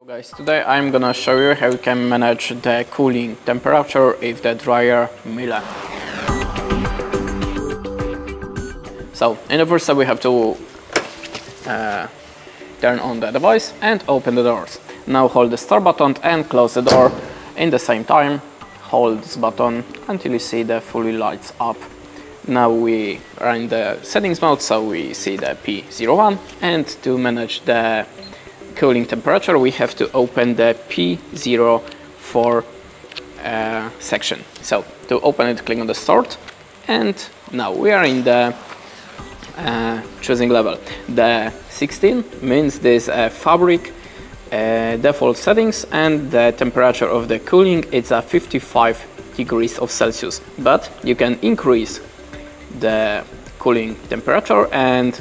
Guys, today I'm gonna show you how you can manage the cooling temperature of the dryer Miele. So in the first step we have to turn on the device and open the doors. Now hold the start button and close the door in the same time. Hold this button until you see the fully lights up. Now we are in the settings mode, so we see the P01, and to manage the cooling temperature we have to open the P04 section. So to open it, click on the start, and now we are in the choosing level. The 16 means this fabric default settings, and the temperature of the cooling it's 55 degrees of Celsius, but you can increase the cooling temperature, and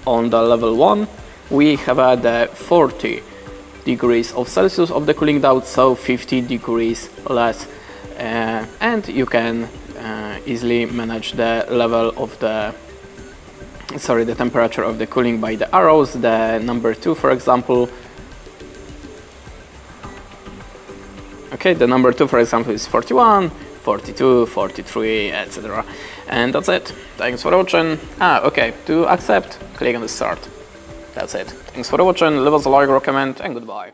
on the level 1 we have the 40 degrees of Celsius of the cooling down, so 50 degrees less, and you can easily manage the level of the temperature of the cooling by the arrows. The number 2, for example, the number 2 for example is 41, 42, 43, etc. And that's it. Thanks for watching. To accept, click on the start. That's it. Thanks for watching, leave us a like or comment, and goodbye.